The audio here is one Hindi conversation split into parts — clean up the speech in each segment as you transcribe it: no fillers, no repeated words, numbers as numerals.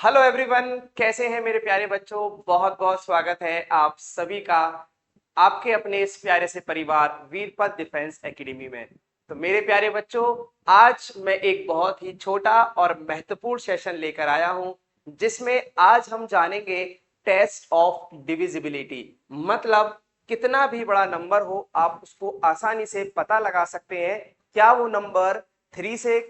हेलो एवरीवन, कैसे हैं मेरे प्यारे बच्चों। बहुत बहुत स्वागत है आप सभी का आपके अपने इस प्यारे से परिवार वीरपत डिफेंस एकेडमी में। तो मेरे प्यारे बच्चों, आज मैं एक बहुत ही छोटा और महत्वपूर्ण सेशन लेकर आया हूं, जिसमें आज हम जानेंगे टेस्ट ऑफ डिविजिबिलिटी। मतलब कितना भी बड़ा नंबर हो आप उसको आसानी से पता लगा सकते हैं। क्या वो नंबर 3 से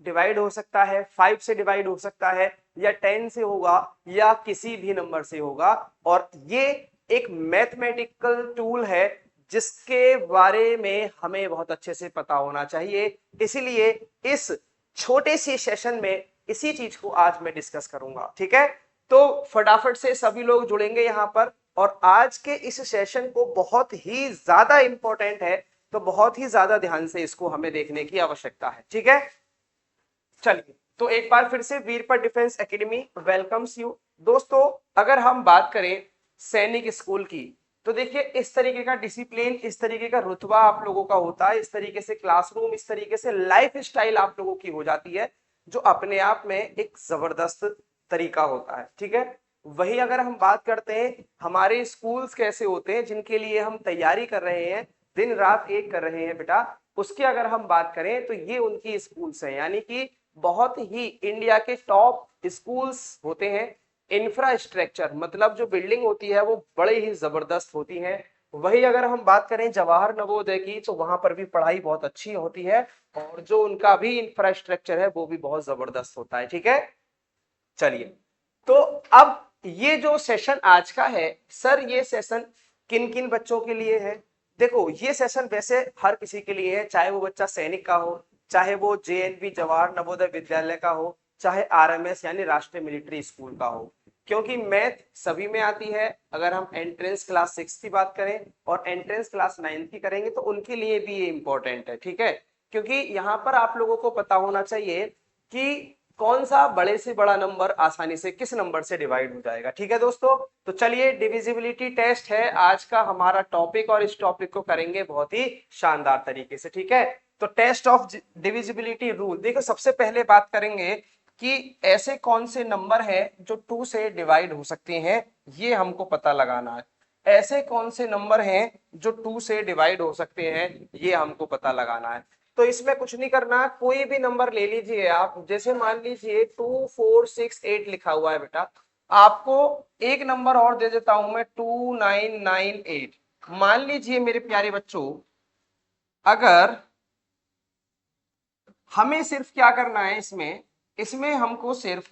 डिवाइड हो सकता है, 5 से डिवाइड हो सकता है, या 10 से होगा, या किसी भी नंबर से होगा। और ये एक मैथमेटिकल टूल है जिसके बारे में हमें बहुत अच्छे से पता होना चाहिए। इसीलिए इस छोटे से सेशन में इसी चीज को आज मैं डिस्कस करूंगा। ठीक है, तो फटाफट से सभी लोग जुड़ेंगे यहां पर। और आज के इस सेशन को बहुत ही ज्यादा इंपॉर्टेंट है, तो बहुत ही ज्यादा ध्यान से इसको हमें देखने की आवश्यकता है। ठीक है, चलिए तो एक बार फिर से वीरपत डिफेंस एकेडमी वेलकम्स यू। दोस्तों, अगर हम बात करें सैनिक स्कूल की, तो देखिए इस तरीके का डिसिप्लिन, इस तरीके का रुतबा आप लोगों का होता है, इस तरीके से क्लासरूम, इस तरीके से लाइफ स्टाइल आप लोगों की हो जाती है, जो अपने आप में एक जबरदस्त तरीका होता है। ठीक है, वही अगर हम बात करते हैं हमारे स्कूल्स कैसे होते हैं जिनके लिए हम तैयारी कर रहे हैं, दिन रात एक कर रहे हैं बेटा, उसकी अगर हम बात करें तो ये उनकी स्कूल्स हैं, यानी कि बहुत ही इंडिया के टॉप स्कूल्स होते हैं। इंफ्रास्ट्रक्चर मतलब जो बिल्डिंग होती है वो बड़े ही जबरदस्त होती है। वही अगर हम बात करें जवाहर नवोदय की, तो वहां पर भी पढ़ाई बहुत अच्छी होती है, और जो उनका भी इंफ्रास्ट्रक्चर है वो भी बहुत जबरदस्त होता है। ठीक है, चलिए तो अब ये जो सेशन आज का है सर, ये सेशन किन किन बच्चों के लिए है। देखो ये सेशन वैसे हर किसी के लिए है, चाहे वो बच्चा सैनिक का हो, चाहे वो जेएनवी जवाहर नवोदय विद्यालय का हो, चाहे आरएमएस यानी राष्ट्रीय मिलिट्री स्कूल का हो, क्योंकि मैथ सभी में आती है। अगर हम एंट्रेंस क्लास 6 की बात करें और एंट्रेंस क्लास 9 की करेंगे तो उनके लिए भी ये इंपॉर्टेंट है। ठीक है, क्योंकि यहाँ पर आप लोगों को पता होना चाहिए कि कौन सा बड़े से बड़ा नंबर आसानी से किस नंबर से डिवाइड हो जाएगा। ठीक है दोस्तों, तो चलिए डिविजिबिलिटी टेस्ट है आज का हमारा टॉपिक, और इस टॉपिक को करेंगे बहुत ही शानदार तरीके से। ठीक है, तो टेस्ट ऑफ डिविजिबिलिटी रूल, देखो सबसे पहले बात करेंगे कि ऐसे कौन से नंबर है जो 2 से डिवाइड हो सकते हैं, ये हमको पता लगाना है। ऐसे कौन से नंबर हैं जो 2 से डिवाइड हो सकते हैं, ये हमको पता लगाना है। तो इसमें कुछ नहीं करना, कोई भी नंबर ले लीजिए आप। जैसे मान लीजिए 2468 लिखा हुआ है बेटा, आपको एक नंबर और दे देता हूं मैं 2998। मान लीजिए मेरे प्यारे बच्चों, अगर हमें सिर्फ क्या करना है इसमें, इसमें हमको सिर्फ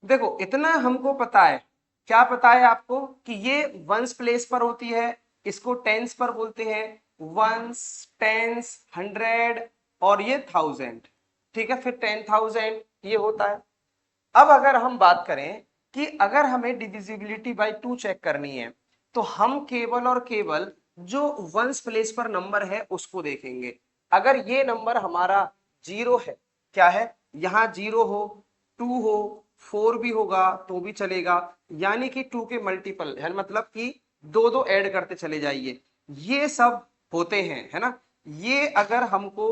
देखो इतना हमको पता है। क्या पता है आपको कि ये वंस प्लेस पर होती है, इसको टेंस पर बोलते हैं। वंस, टेंस, 100 और ये 1000। ठीक है, फिर 10,000 ये होता है। अब अगर हम बात करें कि अगर हमें डिविजिबिलिटी बाय 2 चेक करनी है, तो हम केवल और केवल जो वंस प्लेस पर नंबर है उसको देखेंगे। अगर ये नंबर हमारा 0 है, क्या है, यहां 0 हो, 2 हो, 4 भी होगा तो भी चलेगा, यानी कि 2 के मल्टीपल है, मतलब कि दो दो ऐड करते चले जाइए, ये सब होते हैं, है ना। ये अगर हमको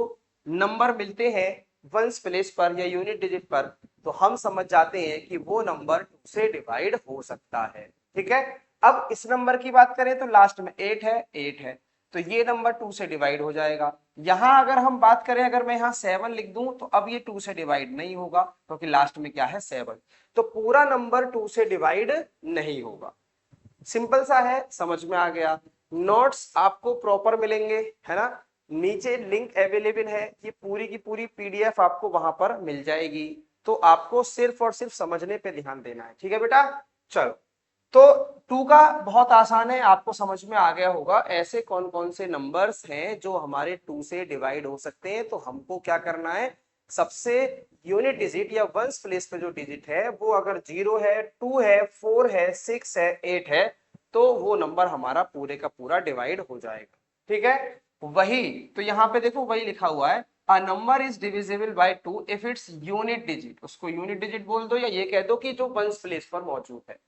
नंबर मिलते हैं वंस प्लेस पर या यूनिट डिजिट पर, तो हम समझ जाते हैं कि वो नंबर 2 से डिवाइड हो सकता है। ठीक है, अब इस नंबर की बात करें तो लास्ट में 8 है, 8 है, तो ये नंबर 2 से डिवाइड हो जाएगा। यहां अगर हम बात करें, अगर मैं यहां 7 लिख दूं तो अब ये 2 से डिवाइड नहीं होगा, क्योंकि लास्ट में क्या है, 7। तो पूरा नंबर 2 से डिवाइड नहीं होगा। सिंपल सा है, समझ में आ गया। नोट्स आपको प्रॉपर मिलेंगे, है ना। नीचे लिंक अवेलेबल है, ये पूरी की पूरी पीडीएफ आपको वहां पर मिल जाएगी। तो आपको सिर्फ और सिर्फ समझने पे ध्यान देना है। ठीक है बेटा, चलो तो 2 का बहुत आसान है, आपको समझ में आ गया होगा ऐसे कौन कौन से नंबर्स हैं जो हमारे 2 से डिवाइड हो सकते हैं। तो हमको क्या करना है, सबसे यूनिट डिजिट या वंस प्लेस पे जो डिजिट है वो अगर 0 है, 2 है, 4 है, 6 है, 8 है, तो वो नंबर हमारा पूरे का पूरा डिवाइड हो जाएगा। ठीक है, वही तो यहाँ पे देखो वही लिखा हुआ है, a number is divisible bye 2 if its unit digit, उसको यूनिट डिजिट बोल दो, या ये कह दो कि जो वंस प्लेस पर मौजूद है,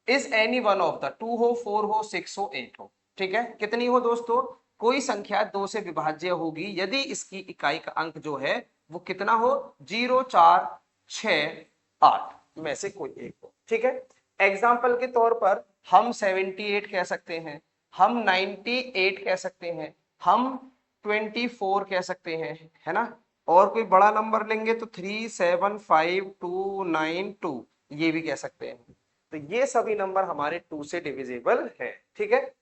is any one of the 2 हो, 4 हो, 6 हो, 8 हो। ठीक है, कितनी हो दोस्तों, कोई संख्या 2 से विभाज्य होगी यदि इसकी इकाई का अंक जो है वो कितना हो, 0, 4, 6, 8 में से कोई एक हो, ठीक है। एग्जाम्पल के तौर पर हम 78 कह सकते हैं, हम 98 कह सकते हैं, हम 24 कह सकते हैं, है ना। और कोई बड़ा नंबर लेंगे तो 375292 ये भी कह सकते हैं। तो ये सभी नंबर हमारे 2 से डिविजिबल है, ठीक है।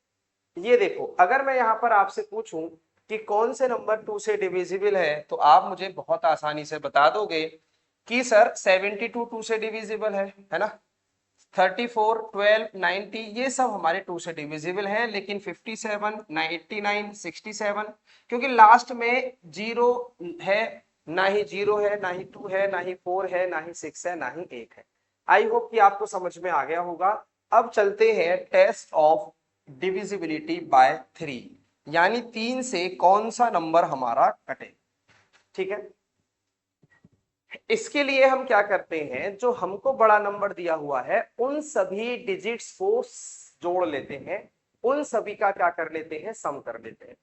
ये देखो, अगर मैं यहाँ पर आपसे पूछूं कि कौन से नंबर 2 से डिविजिबल है, तो आप मुझे बहुत आसानी से बता दोगे कि सर 72 2 से डिविजिबल है ना। 34, 12, 90 ये सब हमारे 2 से डिविजिबल हैं, लेकिन 57, 99, 67 क्योंकि लास्ट में जीरो है, ना ही 0 है, ना ही 2 है, ना ही 4 है, ना ही 6 है, ना ही 1 है। आई होप कि आपको समझ में आ गया होगा। अब चलते हैं टेस्ट ऑफ डिविजिबिलिटी बाय 3, यानी 3 से कौन सा नंबर हमारा कटे, ठीक है। इसके लिए हम क्या करते हैं, जो हमको बड़ा नंबर दिया हुआ है उन सभी डिजिट्स को जोड़ लेते हैं, उन सभी का क्या कर लेते हैं, सम कर लेते हैं।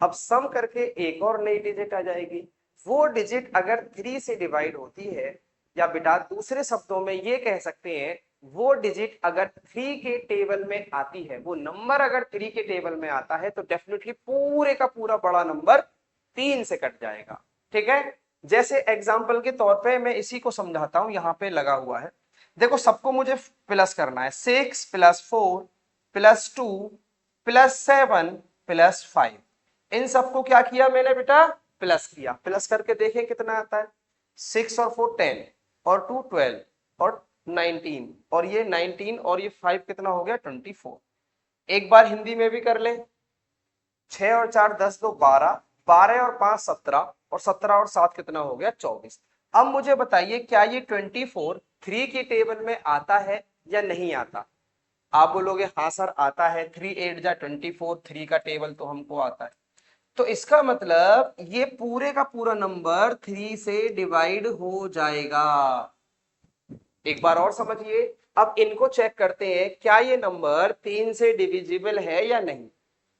अब सम करके एक और नई डिजिट आ जाएगी। वो डिजिट अगर 3 से डिवाइड होती है, या बेटा दूसरे शब्दों में ये कह सकते हैं, वो डिजिट अगर 3 के टेबल में आती है, वो नंबर अगर 3 के टेबल में आता है, तो डेफिनेटली पूरे का पूरा बड़ा नंबर 3 से कट जाएगा, ठीक है। जैसे एग्जाम्पल के तौर पे मैं इसी को समझाता हूं, यहां पे लगा हुआ है, देखो सबको मुझे प्लस करना है, 6 + 4 + 2 + 7 + 5। इन सबको क्या किया मैंने बेटा, प्लस किया। प्लस करके देखें कितना आता है, 6 और 4 10 और 2 12 और 19 और ये 19 और ये 5 कितना हो गया 24। एक बार हिंदी में भी कर ले, 6 और 4 10 2 12, 12 और 5 17 और 17 और 7 कितना हो गया 24। अब मुझे बताइए क्या ये 24 3 की टेबल में आता है या नहीं आता। आप बोलोगे हाँ सर आता है, 3 8 जा 24, 3 का टेबल तो हमको आता है। तो इसका मतलब ये पूरे का पूरा नंबर 3 से डिवाइड हो जाएगा। एक बार और समझिए, अब इनको चेक करते हैं क्या ये नंबर 3 से डिविजिबल है या नहीं।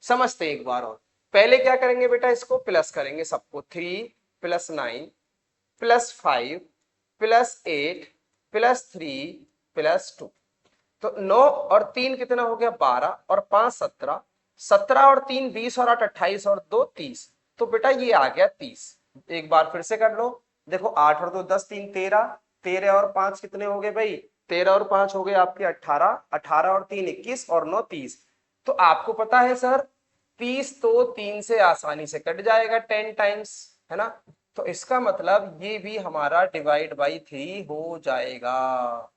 समझते हैं एक बार और। पहले क्या करेंगे बेटा, इसको प्लस करेंगे सबको, 3 + 9 + 5 + 8 + 3 + 2। तो 9 और 3 कितना हो गया 12 और 5 17, 17 और 3 20 और 8 28 और 2 30। तो बेटा ये आ गया 30। एक बार फिर से कर लो, देखो 8 और 2 10 3 13, 13 और 5 कितने हो गए भाई, 13 और 5 हो गए आपके 18, 18 और 3 21 और 9 30। तो आपको पता है सर 30 तो 3 से आसानी से कट जाएगा 10 टाइम्स, है ना। तो इसका मतलब ये भी हमारा डिवाइड बाई 3 हो जाएगा।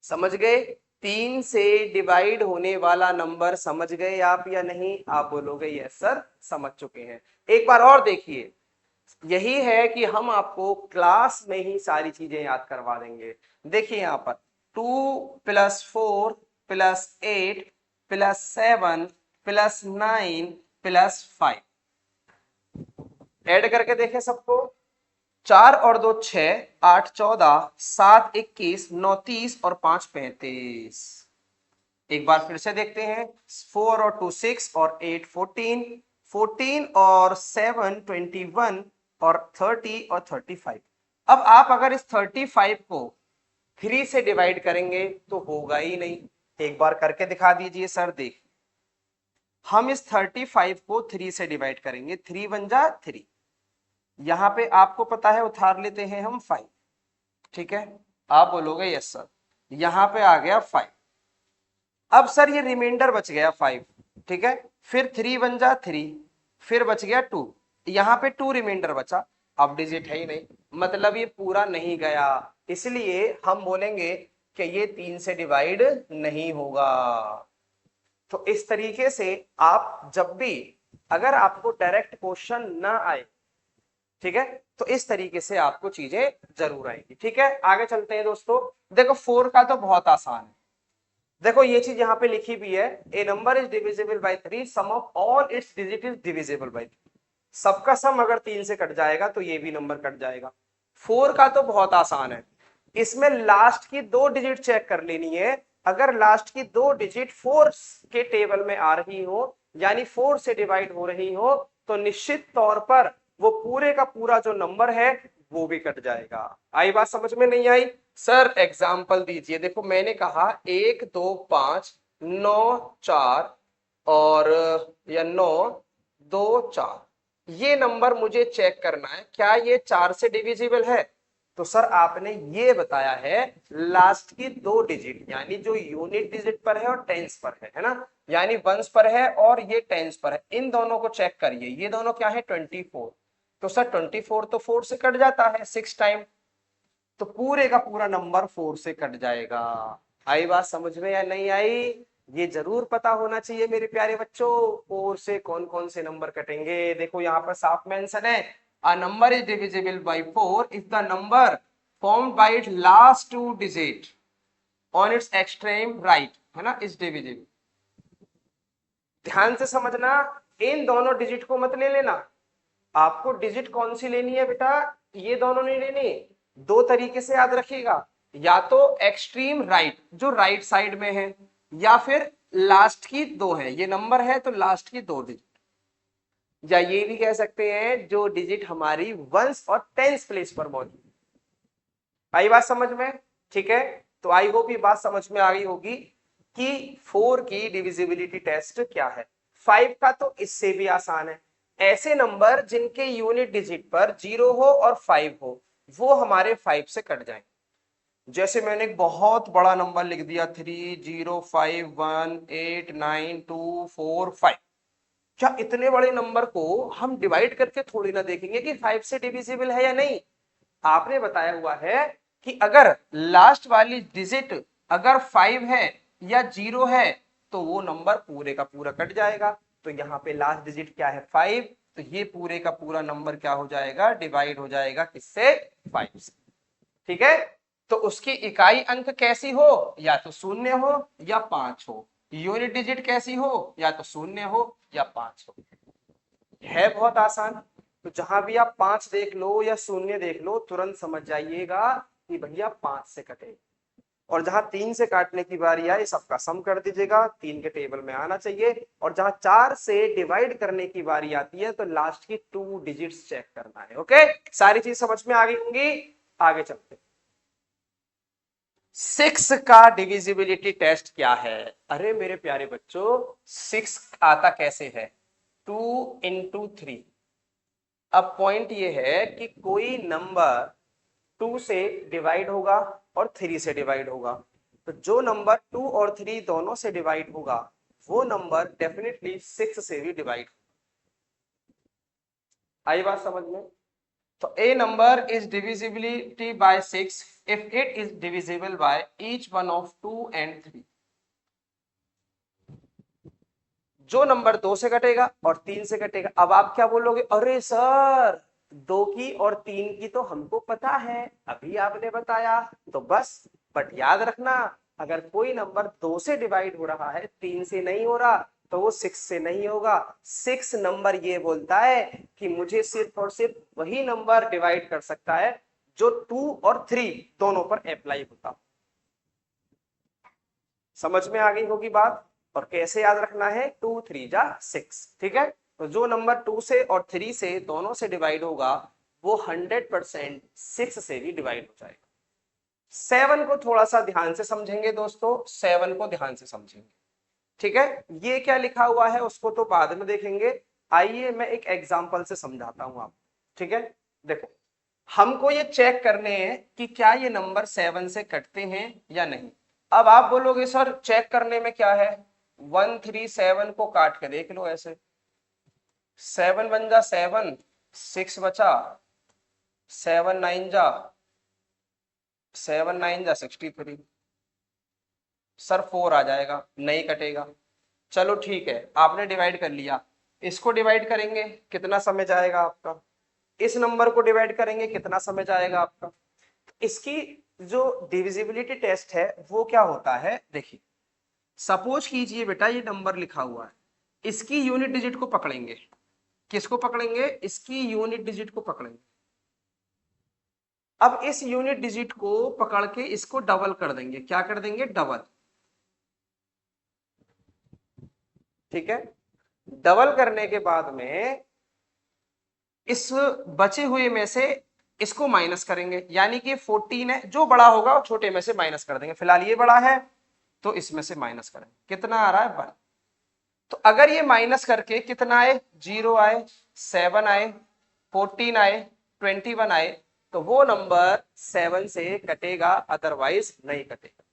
समझ गए, 3 से डिवाइड होने वाला नंबर समझ गए आप या नहीं। आप बोलोगे यस सर समझ चुके हैं। एक बार और देखिए, यही है कि हम आपको क्लास में ही सारी चीजें याद करवा देंगे। देखिए यहां पर 2 + 4 + 8 + 7 + 9 + 5 ऐड करके देखें सबको, 4 और 2 6, 8 14, 7 21, 9 30 और 5 35। एक बार फिर से देखते हैं, 4 और 2 6 और 8 14, 14 और 7 21 और 30 और 35। अब आप अगर इस 35 को 3 से डिवाइड करेंगे तो होगा ही नहीं। एक बार करके दिखा दीजिए सर। देख, हम इस 35 को 3 से डिवाइड करेंगे, 3 × 1 = 3, यहां पे आपको पता है उतार लेते हैं हम 5, ठीक है। आप बोलोगे यस सर, यहां पे आ गया 5। अब सर ये रिमाइंडर बच गया 5, ठीक है। फिर 3 × 1 = 3, फिर बच गया 2, यहां पे 2 रिमाइंडर बचा। अब डिजिट है ही नहीं, मतलब ये पूरा नहीं गया, इसलिए हम बोलेंगे कि ये 3 से डिवाइड नहीं होगा। तो इस तरीके से आप जब भी, अगर आपको डायरेक्ट क्वेश्चन ना आए, ठीक है, तो इस तरीके से आपको चीजें जरूर आएंगी, ठीक है। आगे चलते हैं दोस्तों। देखो 4 का तो बहुत आसान है। देखो ये चीज यहाँ पे लिखी भी है, a number is divisible by 3, sum of all its digit is divisible by 3। सबका सम अगर 3 से कट जाएगा तो ये भी नंबर कट जाएगा। 4 का तो बहुत आसान है, इसमें लास्ट की 2 डिजिट चेक कर लेनी है। अगर लास्ट की 2 डिजिट 4 के टेबल में आ रही हो, यानी 4 से डिवाइड हो रही हो, तो निश्चित तौर पर वो पूरे का पूरा जो नंबर है वो भी कट जाएगा। आई बात समझ में? नहीं आई? सर एग्जाम्पल दीजिए। देखो मैंने कहा 1 2 5 9 4 और या 9 2 4, ये नंबर मुझे चेक करना है क्या ये 4 से डिविजिबल है। तो सर आपने ये बताया है लास्ट की 2 डिजिट यानी जो यूनिट डिजिट पर है और टेंस पर है ना, यानी वंस पर है और ये टेंस पर है, इन दोनों को चेक करिए। ये दोनों क्या है 24। तो सर 24 तो 4 से कट जाता है 6 टाइम, तो पूरे का पूरा नंबर 4 से कट जाएगा। आई बात समझ में या नहीं आई? ये जरूर पता होना चाहिए मेरे प्यारे बच्चों 4 से कौन कौन से नंबर कटेंगे। देखो यहाँ पर साफ मेंशन है, a number is divisible bye 4 if the number formed by it's last 2 digit on it's extreme right, है ना, इज डिविजिबल। ध्यान से समझना, इन दोनों डिजिट को मत ले लेना। आपको डिजिट कौन सी लेनी है बेटा? ये दोनों नहीं लेनी। दो तरीके से याद रखिएगा, या तो एक्सट्रीम राइट जो राइट साइड में है, या फिर लास्ट की 2 है, ये नंबर है तो लास्ट की 2 डिजिट, या ये भी कह सकते हैं जो डिजिट हमारी वंस और टेंस प्लेस पर मौजूद। आई बात समझ में? ठीक है, तो आई होप ये बात समझ में आ गई होगी कि 4 की डिविजिबिलिटी टेस्ट क्या है। 5 का तो इससे भी आसान है। ऐसे नंबर जिनके यूनिट डिजिट पर 0 हो और 5 हो वो हमारे 5 से कट जाएंगे। जैसे मैंने एक बहुत बड़ा नंबर लिख दिया 305189245। क्या इतने बड़े नंबर को हम डिवाइड करके थोड़ी ना देखेंगे कि 5 से डिविजिबल है या नहीं। आपने बताया हुआ है कि अगर लास्ट वाली डिजिट अगर 5 है या 0 है तो वो नंबर पूरे का पूरा कट जाएगा। तो यहाँ पे लास्ट डिजिट क्या है 5, तो ये पूरे का पूरा नंबर क्या हो जाएगा डिवाइड हो जाएगा किससे 5 से। ठीक है, तो उसकी इकाई अंक कैसी हो, या तो 0 हो या 5 हो। यूनिट डिजिट कैसी हो, या तो 0 हो या 5 हो। है बहुत आसान। तो जहां भी आप 5 देख लो या 0 देख लो तुरंत समझ जाइएगा कि भैया 5 से कटे। और जहां 3 से काटने की बारी आए सबका सम कर दीजिएगा, 3 के टेबल में आना चाहिए। और जहां 4 से डिवाइड करने की बारी आती है तो लास्ट की 2 डिजिट्स चेक करना है। ओके, सारी चीज समझ में आ गई होंगी। आगे चलते, 6 का डिविजिबिलिटी टेस्ट क्या है? अरे मेरे प्यारे बच्चों 6 आता कैसे है? 2 × 3। अब पॉइंट ये है कि कोई नंबर 2 से डिवाइड होगा और 3 से डिवाइड होगा, तो जो नंबर 2 और 3 दोनों से डिवाइड होगा वो नंबर डेफिनेटली 6 से भी डिवाइड। आई बात समझ में? तो a number is divisibility by 6 if it is divisible by each one of 2 and 3। जो नंबर 2 से कटेगा और 3 से कटेगा। अब आप क्या बोलोगे, अरे सर 2 की और 3 की तो हमको पता है, अभी आपने बताया तो बस। बट याद रखना, अगर कोई नंबर 2 से डिवाइड हो रहा है 3 से नहीं हो रहा तो वो 6 से नहीं होगा। 6 नंबर ये बोलता है कि मुझे सिर्फ और सिर्फ वही नंबर डिवाइड कर सकता है जो 2 और 3 दोनों पर अप्लाई होता। समझ में आ गई होगी बात। और कैसे याद रखना है, 2 3 जा 6। ठीक है, तो जो नंबर 2 से और 3 से दोनों से डिवाइड होगा वो 100% 6 से भी डिवाइड हो जाएगा। 7 को थोड़ा सा ध्यान से समझेंगे दोस्तों, 7 को ध्यान से समझेंगे। ठीक है, ये क्या लिखा हुआ है उसको तो बाद में देखेंगे। आइए मैं एक एग्जांपल से समझाता हूं आप। ठीक है, देखो हमको ये चेक करने हैं कि क्या ये नंबर 7 से कटते हैं या नहीं। अब आप बोलोगे सर चेक करने में क्या है, 1 3 7 को काट के देख लो ऐसे। 7 1 जा 7, 6 बचा, 7 9 जा 63। सर 4 आ जाएगा, नहीं कटेगा। चलो ठीक है, आपने डिवाइड कर लिया। इसको डिवाइड करेंगे कितना समय जाएगा आपका, इस नंबर को डिवाइड करेंगे कितना समय जाएगा आपका। इसकी जो डिविजिबिलिटी टेस्ट है वो क्या होता है, देखिए सपोज कीजिए बेटा ये नंबर लिखा हुआ है, इसकी यूनिट डिजिट को पकड़ेंगे। किसको पकड़ेंगे, इसकी यूनिट डिजिट को पकड़ेंगे। अब इस यूनिट डिजिट को पकड़ के इसको डबल कर देंगे। क्या कर देंगे, डबल। ठीक है, डबल करने के बाद में इस बचे हुए में से इसको माइनस करेंगे, यानी कि 14 है, जो बड़ा होगा वो छोटे में से माइनस कर देंगे। फिलहाल ये बड़ा है तो इसमें से माइनस करेंगे, कितना आ रहा है 1। तो अगर ये माइनस करके कितना आए, 0 आए, 7 आए, 14 आए, 21 आए, तो वो नंबर 7 से कटेगा, अदरवाइज नहीं कटेगा।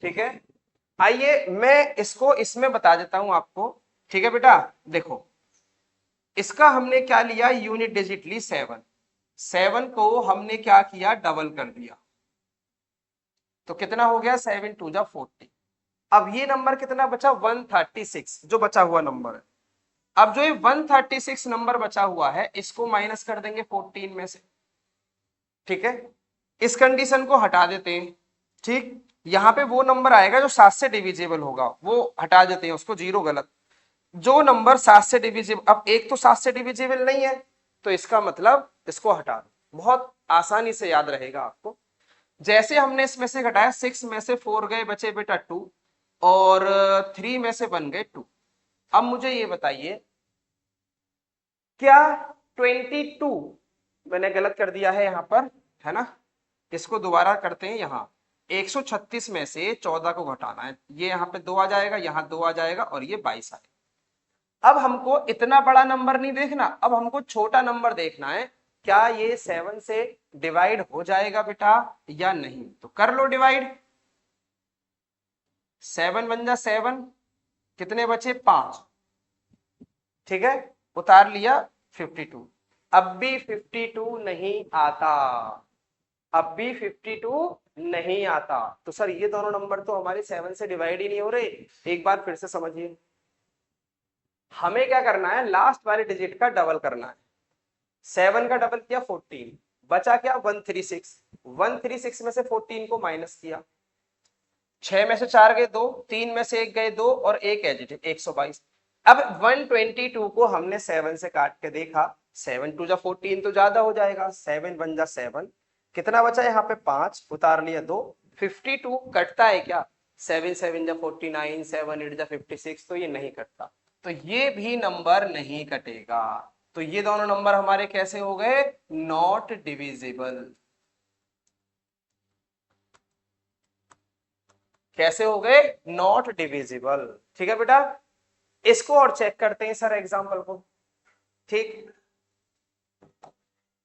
ठीक है, आइए मैं इसको इसमें बता देता हूं आपको। ठीक है बेटा, देखो इसका हमने क्या लिया, यूनिट डिजिट ली 7। 7 को हमने क्या किया, डबल कर दिया, तो कितना हो गया, 7 2 जा 40। अब ये नंबर कितना बचा, 136, जो बचा हुआ नंबर है। अब जो ये 136 नंबर बचा हुआ है, इसको माइनस कर देंगे 14 में से। ठीक है, इस कंडीशन को हटा देते हैं। ठीक, यहां पे वो नंबर आएगा जो 7 से डिविजिबल होगा, वो हटा देते हैं उसको, 0 गलत। जो नंबर 7 से डिविजिबल, अब एक तो 7 से डिविजिबल नहीं है, तो इसका मतलब इसको हटा दो, बहुत आसानी से याद रहेगा आपको। जैसे हमने इसमें से घटाया, 6 में से 4 गए, बचे बेटा 2, और 3 में से 1 गए 2। अब मुझे ये बताइए, क्या 22, मैंने गलत कर दिया है यहां पर, है ना, इसको दोबारा करते हैं। यहाँ 136 में से 14 को घटाना है, ये यहाँ पे 2 आ जाएगा, यहाँ 2 आ जाएगा, और ये 22 आएगा। अब हमको इतना बड़ा नंबर नहीं देखना, अब हमको छोटा नंबर देखना है, क्या ये 7 से डिवाइड हो जाएगा बेटा या नहीं। तो कर लो डिवाइड, 7 बन जा 7, कितने बचे, 5। ठीक है, उतार लिया 52। अब भी 52 नहीं आता, अब भी 52 नहीं आता। तो सर ये दोनों नंबर तो हमारे 7 से डिवाइड ही नहीं हो रहे। एक बार फिर से समझिए, हमें क्या करना है, लास्ट वाले डिजिट का डबल करना है। 7 का डबल किया 14, बचा क्या, 136। 136 में से 14 को माइनस किया, 6 में से 4 गए 2, 3 में से 1 गए 2, और एक एडिटिव 122। अब 122 को हमने 7 से काट के देखा, 7 2 जा 14 तो ज्यादा हो जाएगा, 7 1 जा 7, कितना बचा यहाँ पे 5, उतार लिया 2। 52 कटता है क्या, 7 7 जा 49, 7 8 जा 56, तो ये नहीं कटता, तो ये भी नंबर नहीं कटेगा। तो ये दोनों नंबर हमारे कैसे हो गए, नॉट डिविजिबल। कैसे हो गए, नॉट डिविजिबल। ठीक है बेटा, इसको और चेक करते हैं सर एग्जांपल को। ठीक,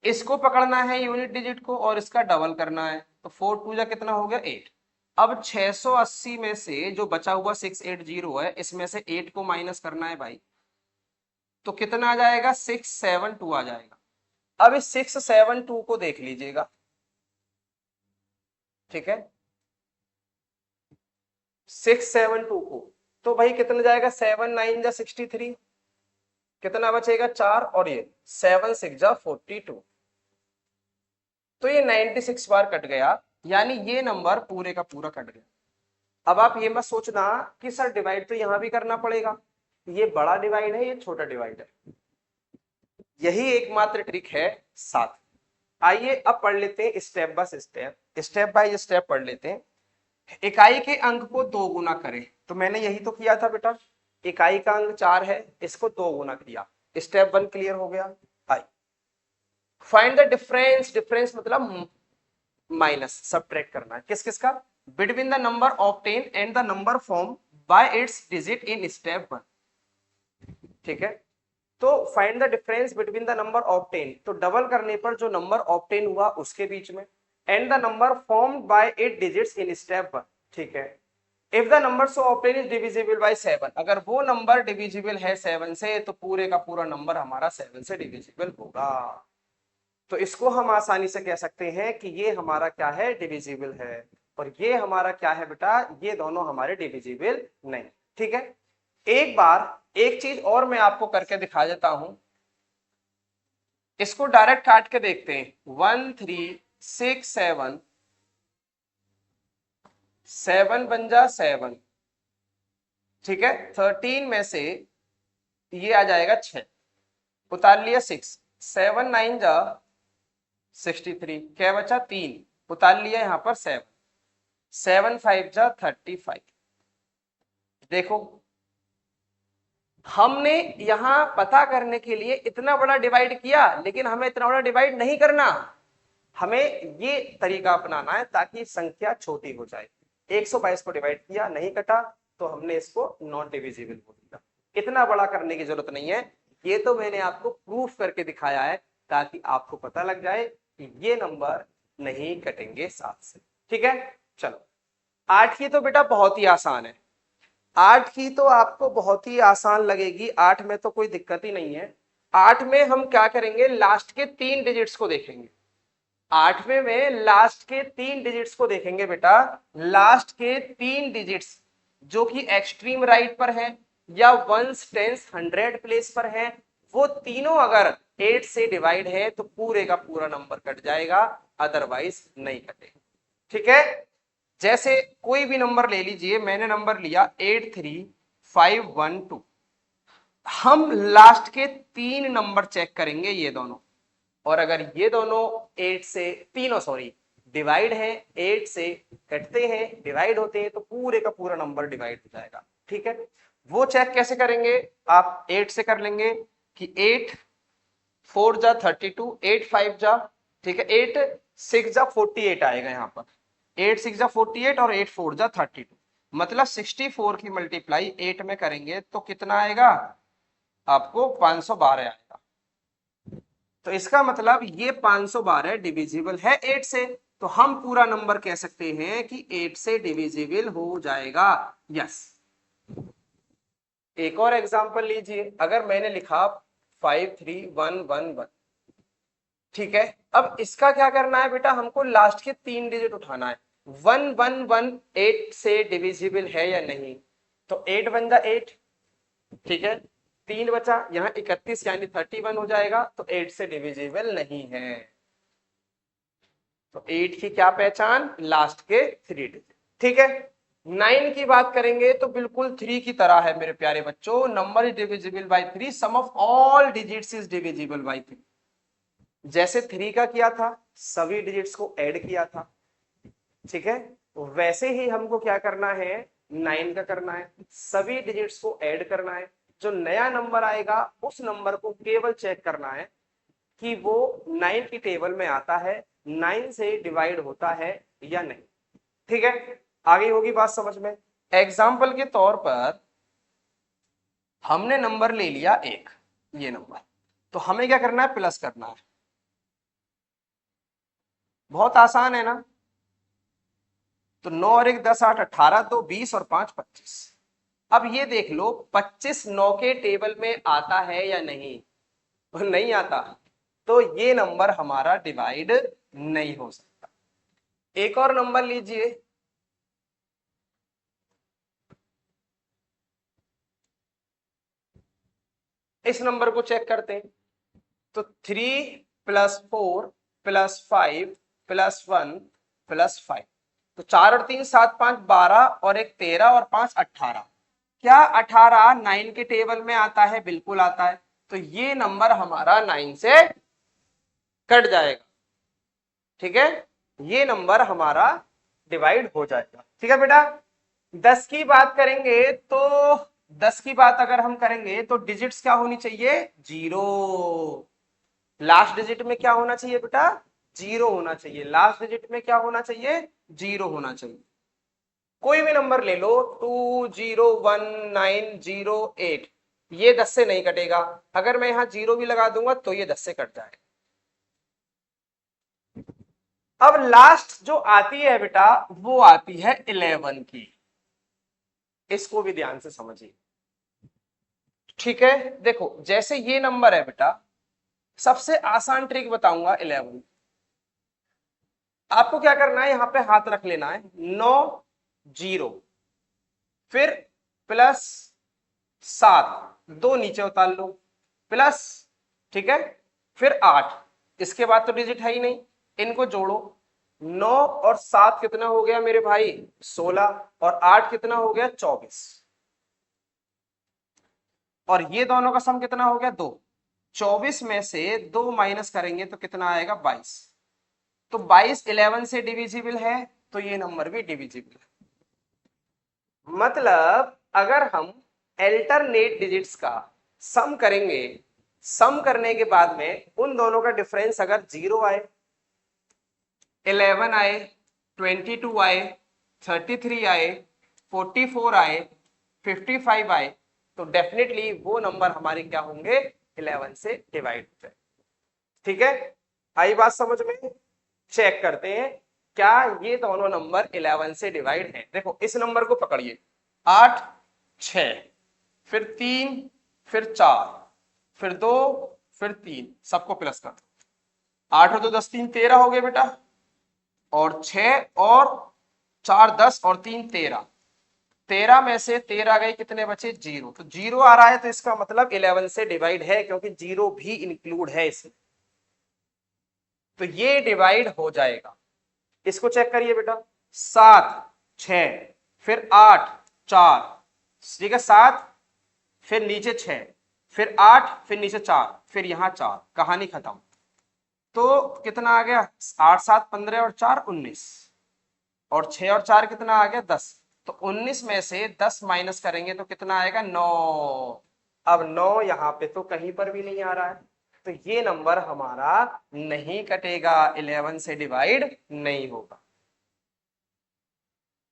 इसको पकड़ना है यूनिट डिजिट को, और इसका डबल करना है, तो 4 2 जा कितना हो गया 8। अब 680 में से जो बचा हुआ 680 है, इसमें से 8 को माइनस करना है भाई, तो कितना आ जाएगा, 672 आ जाएगा। अब इस 672 को देख लीजिएगा। ठीक है, 672 को, तो भाई कितना जाएगा, 7 9 जा 63, कितना बचेगा 4, और ये 7 6 जा 42, तो ये 96 बार कट गया, यानी ये नंबर पूरे का पूरा कट गया। अब आप ये मत सोचना कि सर डिवाइड तो यहां भी करना पड़ेगा, ये बड़ा डिवाइड है, ये छोटा डिवाइड है, यही एकमात्र ट्रिक है साथ। आइए अब पढ़ लेते हैं step by step, step by step पढ़ लेते हैं। इकाई के अंक को 2 गुना करें, तो मैंने यही तो किया था बेटा, इकाई का अंक 4 है, इसको 2 गुना किया, स्टेप 1 क्लियर हो गया। I find the difference, difference मतलब माइनस, सब्ट्रैक्ट करना है, किस किस का, between the number obtain and the number form by it's digit in step 1। ठीक है, तो find the difference between the number obtain, तो डबल करने पर जो नंबर ऑब्टेन हुआ उसके बीच में, and the number formed by 8 digits in step 1। ठीक है, if the number so obtain is divisible bye 7, अगर वो नंबर डिविजिबल है 7 से, तो पूरे का पूरा नंबर हमारा 7 से डिविजिबल होगा। तो इसको हम आसानी से कह सकते हैं कि ये हमारा क्या है, डिविजिबल है, और ये हमारा क्या है बेटा, ये दोनों हमारे डिविजिबल नहीं। ठीक है, एक बार एक चीज और मैं आपको करके दिखा देता हूं, इसको डायरेक्ट काट के देखते हैं। 1 3 6 7, 7 बन जा 7, ठीक है, 13 में से ये आ जाएगा 6, उतार लिया 6, 7 9 जा 63, क्या बचा 3, उतार लिया यहां पर 7, 7 5 जा 35। देखो हमने यहां पता करने के लिए इतना बड़ा डिवाइड किया, लेकिन हमें इतना बड़ा डिवाइड नहीं करना, हमें ये तरीका अपनाना है ताकि संख्या छोटी हो जाए। 122 को डिवाइड किया, नहीं कटा, तो हमने इसको नॉन डिविजिबल बोल दिया। इतना बड़ा करने की जरूरत नहीं है, ये तो मैंने आपको प्रूफ करके दिखाया है ताकि आपको पता लग जाए कि ये नंबर नहीं कटेंगे 7 से। ठीक है, चलो 8 की तो बेटा बहुत ही आसान है, 8 की तो आपको बहुत ही आसान लगेगी, 8 में तो कोई दिक्कत ही नहीं है। 8 में हम क्या करेंगे, लास्ट के 3 डिजिट्स को देखेंगे। 8वें में लास्ट के 3 डिजिट्स को देखेंगे बेटा। लास्ट के 3 डिजिट्स जो कि एक्सट्रीम राइट पर है या वंस टेंस 100 प्लेस पर है, वो तीनों अगर 8 से डिवाइड है तो पूरे का पूरा नंबर कट जाएगा, अदरवाइज नहीं कटेगा। ठीक है, जैसे कोई भी नंबर ले लीजिए, मैंने नंबर लिया 83512। हम लास्ट के 3 नंबर चेक करेंगे, ये दोनों, और अगर ये दोनों 8 से तीनों सॉरी डिवाइड है, 8 से कटते हैं, डिवाइड होते हैं, तो पूरे का पूरा नंबर डिवाइड हो जाएगा। ठीक है, वो चेक कैसे करेंगे, आप 8 से कर लेंगे कि 8 4 जा 32, 8 5 जा, ठीक है, 8 6 जा 48 आएगा यहाँ पर, 8 6 जा 48 और 8 4 जा 32, मतलब 64 की मल्टीप्लाई 8 में करेंगे तो कितना आएगा, आपको 512 आएगा। तो इसका मतलब ये 512 डिविजिबल है 8 से, तो हम पूरा नंबर कह सकते हैं कि 8 से डिविजिबल हो जाएगा। यस, एक और एग्जांपल लीजिए, अगर मैंने लिखा 53111, ठीक है, अब इसका क्या करना है बेटा, हमको लास्ट के 3 डिजिट उठाना है। 111 8 से डिविजिबल है या नहीं, तो 8 1 जा 8, ठीक है, 3 बचा, यहाँ 31 यानी 31 हो जाएगा, तो 8 से डिविजिबल नहीं है। तो 8 की क्या पहचान, लास्ट के 3 डिजिट। ठीक है, 9 की बात करेंगे तो बिल्कुल 3 की तरह है मेरे प्यारे बच्चों, number is divisible by 3, sum of all digits is divisible by 3। जैसे 3 का किया था, सभी डिजिट्स को ऐड किया था, ठीक है, वैसे ही हमको क्या करना है, 9 का करना है, सभी डिजिट्स को ऐड करना है। जो नया नंबर आएगा उस नंबर को केवल चेक करना है कि वो 9 की टेबल में आता है, 9 से डिवाइड होता है या नहीं। ठीक है, आगे होगी बात समझ में। एग्जाम्पल के तौर पर हमने नंबर ले लिया 1, ये नंबर, तो हमें क्या करना है, प्लस करना है। बहुत आसान है ना, तो 9 और 1 10 8 18, 2 20 और 5 25। अब ये देख लो 25 9 के टेबल में आता है या नहीं, तो नहीं आता, तो ये नंबर हमारा डिवाइड नहीं हो सकता। एक और नंबर लीजिए, इस नंबर को चेक करते हैं, तो 3 + 4 + 5 + 1 + 5, तो 4 और 3 7 5 12 और 1 13 और 5 18। क्या 18 9 के टेबल में आता है, बिल्कुल आता है, तो ये नंबर हमारा 9 से कट जाएगा। ठीक है, ये नंबर हमारा डिवाइड हो जाएगा। ठीक है बेटा, 10 की बात करेंगे तो 10 की बात अगर हम करेंगे तो डिजिट्स क्या होनी चाहिए, 0। लास्ट डिजिट में क्या होना चाहिए बेटा, 0 होना चाहिए। लास्ट डिजिट में क्या होना चाहिए, 0 होना चाहिए। कोई भी नंबर ले लो, 20190 8, ये 10 से नहीं कटेगा। अगर मैं यहां 0 भी लगा दूंगा तो ये 10 से कट जाएगा। अब लास्ट जो आती है बेटा, वो आती है 11 की, इसको भी ध्यान से समझिए। ठीक है, देखो जैसे ये नंबर है बेटा, सबसे आसान ट्रिक बताऊंगा 11। आपको क्या करना है, यहां पे हाथ रख लेना है, 9 0, फिर +7, 2 नीचे उतार लो, प्लस, ठीक है, फिर 8, इसके बाद तो डिजिट है ही नहीं, इनको जोड़ो। 9 और 7 कितना हो गया मेरे भाई, 16, और 8 कितना हो गया, 24, और ये दोनों का सम कितना हो गया, 2। 24 में से 2 माइनस करेंगे तो कितना आएगा, 22। तो 22 11 से डिविजिबल है, तो ये नंबर भी डिविजिबल है। मतलब अगर हम अल्टरनेट डिजिट्स का सम करेंगे, सम करने के बाद में उन दोनों का डिफरेंस अगर 0 आए, 11 आए, 22 आए, 33 आए, 44 आए, 55 आए, तो डेफिनेटली वो नंबर हमारे क्या होंगे, 11 से डिवाइड होते हैं। ठीक है, आई बात समझ में? चेक करते हैं क्या ये दोनों नंबर 11 से डिवाइड हैं। देखो इस नंबर को पकड़िए, 8, 6, फिर 3, फिर 4, फिर 2, फिर 3, सबको प्लस कर दो। 8 और 2 10, 3 13 हो गए बेटा, और 6 और 4 10 और 3 13, 13 में से 13 गए, कितने बचे, 0। तो 0 आ रहा है तो इसका मतलब 11 से डिवाइड है, क्योंकि 0 भी इंक्लूड है इसमें, तो ये डिवाइड हो जाएगा। इसको चेक करिए बेटा, 7 6, फिर 8 4, ठीक है, 7 फिर नीचे 6, फिर 8 फिर नीचे 4, फिर यहां 4, कहानी खत्म। तो कितना आ गया, 8 7 15 और 4 19, और 6 और 4 कितना आ गया, 10। तो 19 में से 10 माइनस करेंगे तो कितना आएगा, 9। अब 9 यहाँ पे तो कहीं पर भी नहीं आ रहा है, तो ये नंबर हमारा नहीं कटेगा, 11 से डिवाइड नहीं होगा।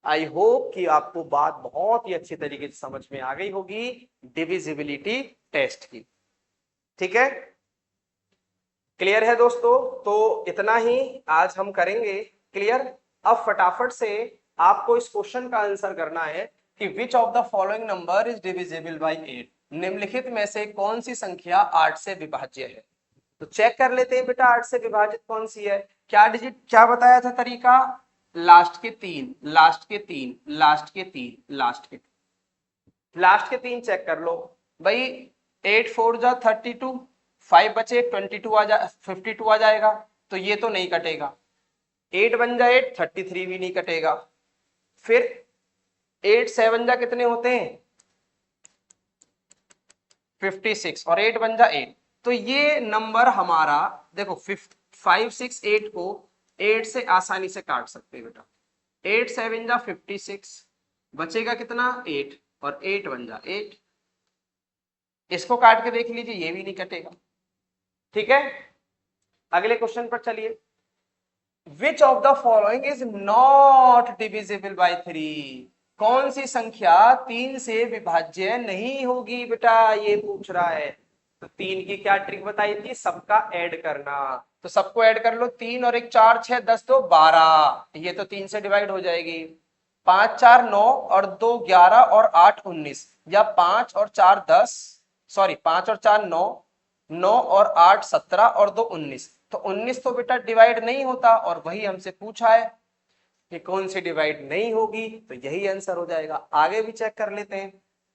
आई होप कि आपको बात बहुत ही अच्छी तरीके से समझ में आ गई होगी डिविजिबिलिटी टेस्ट की। ठीक है, क्लियर है दोस्तों? तो इतना ही आज हम करेंगे क्लियर। अब फटाफट से आपको इस क्वेश्चन का आंसर करना है कि which of the following number is divisible bye 8। निम्नलिखित में से कौन सी संख्या 8 से विभाज्य है? तो चेक कर लेते हैं बेटा, 8 से विभाजित कौन सी है। क्या डिजिट, क्या बताया था तरीका, लास्ट के 3, लास्ट के 3, लास्ट के 3, लास्ट के 3, लास्ट के 3 चेक कर लो भाई। 8 4 जा 32, 5 बचे, 22 आ जा 52 आ जाएगा, तो ये तो नहीं कटेगा। 8 बन जाए 33 भी नहीं कटेगा। फिर 8 7 जा कितने होते हैं, 56, और 8 बन जा 8। तो ये नंबर हमारा देखो 5 6 8 को 8 से आसानी से काट सकते हैं बेटा। 8 7 जा 56, बचेगा कितना 8, और 8 बन जा 8। इसको काट के देख लीजिए, ये भी नहीं कटेगा। ठीक है, अगले क्वेश्चन पर चलिए। Which of the following is not divisible by 3। कौन सी संख्या 3 से विभाज्य नहीं होगी बेटा, ये पूछ रहा है। तो 3 की क्या ट्रिक बताई थी, सबका ऐड करना। तो सबको ऐड कर लो, 3 और 1 4 6 10 2 12, ये तो 3 से डिवाइड हो जाएगी। 5 4 9 और 2 11 और 8 19, या 5 और 4 10, सॉरी 5 और 4 9, 9 और 8 17 और 2 19। तो 19 तो बेटा डिवाइड नहीं होता, और वही हमसे पूछा है कि कौन सी डिवाइड नहीं होगी, तो यही आंसर हो जाएगा। आगे भी चेक कर लेते हैं।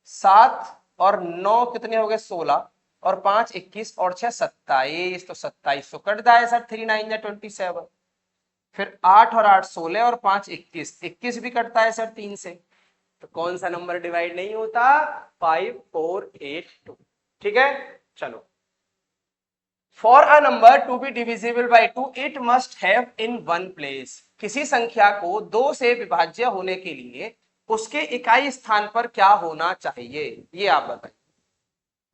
7 और 9 कितने हो गए, 16, और 5 21 और 6 27, तो 27 तो कट जाए सर, 3 9 27। फिर 8 और 8 16, और 5 21, 21 भी कटता है सर 3 से। तो कौन सा नंबर डिवाइड नहीं होता, 5 4 8 2। ठीक है, चलो। For a number to be divisible by 2 it must have in one place. किसी संख्या को 2 से विभाज्य होने के लिए उसके इकाई स्थान पर क्या होना चाहिए, ये आप बताइए।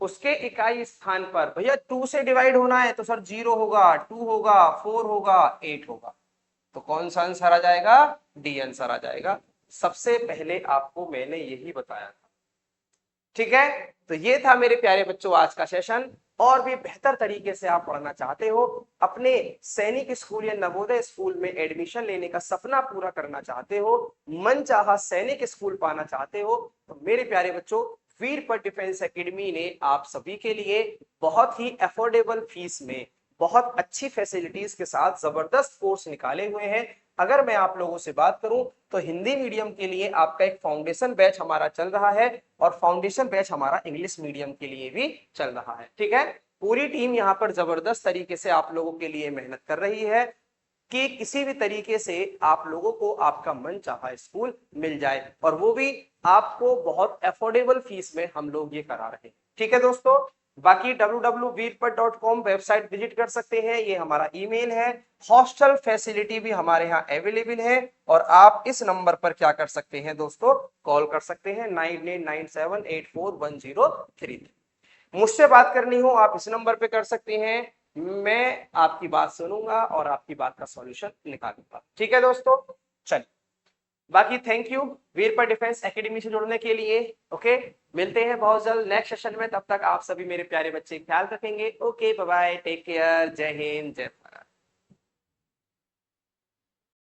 उसके इकाई स्थान पर भैया 2 से डिवाइड होना है तो सर 0 होगा, 2 होगा, 4 होगा, 8 होगा। तो कौन सा आंसर आ जाएगा, डी आंसर आ जाएगा। सबसे पहले आपको मैंने यही बताया था। ठीक है, तो ये था मेरे प्यारे बच्चों आज का सेशन। और भी बेहतर तरीके से आप पढ़ना चाहते हो, अपने सैनिक स्कूल या नवोदय स्कूल में एडमिशन लेने का सपना पूरा करना चाहते हो, मनचाहा सैनिक स्कूल पाना चाहते हो, तो मेरे प्यारे बच्चों वीरपत डिफेंस एकेडमी ने आप सभी के लिए बहुत ही अफोर्डेबल फीस में बहुत अच्छी फैसिलिटीज के साथ जबरदस्त कोर्स निकाले हुए हैं। अगर मैं आप लोगों से बात करूं तो हिंदी मीडियम के लिए आपका एक फाउंडेशन बैच हमारा चल रहा है, और फाउंडेशन बैच हमारा इंग्लिश मीडियम के लिए भी चल रहा है। ठीक है, पूरी टीम यहाँ पर जबरदस्त तरीके से आप लोगों के लिए मेहनत कर रही है कि किसी भी तरीके से आप लोगों को आपका मन चाहा स्कूल मिल जाए, और वो भी आपको बहुत अफोर्डेबल फीस में हम लोग ये करा रहे हैं। ठीक है दोस्तों, बाकी www.veerpat.com वेबसाइट विजिट कर सकते हैं, ये हमारा ईमेल है। हॉस्टल फैसिलिटी भी हमारे यहाँ अवेलेबल है और आप इस नंबर पर क्या कर सकते हैं दोस्तों, कॉल कर सकते हैं 9897841033। मुझसे बात करनी हो आप इस नंबर पे कर सकते हैं, मैं आपकी बात सुनूंगा और आपकी बात का सॉल्यूशन निकालूंगा। ठीक है दोस्तों, चलिए बाकी थैंक यू वीरपट डिफेंस एकेडमी से जुड़ने के लिए। ओके, मिलते हैं बहुत जल्द नेक्स्ट सेशन में, तब तक आप सभी मेरे प्यारे बच्चे ख्याल रखेंगे। Okay bye bye, take care, जय हिंद, जय भारत।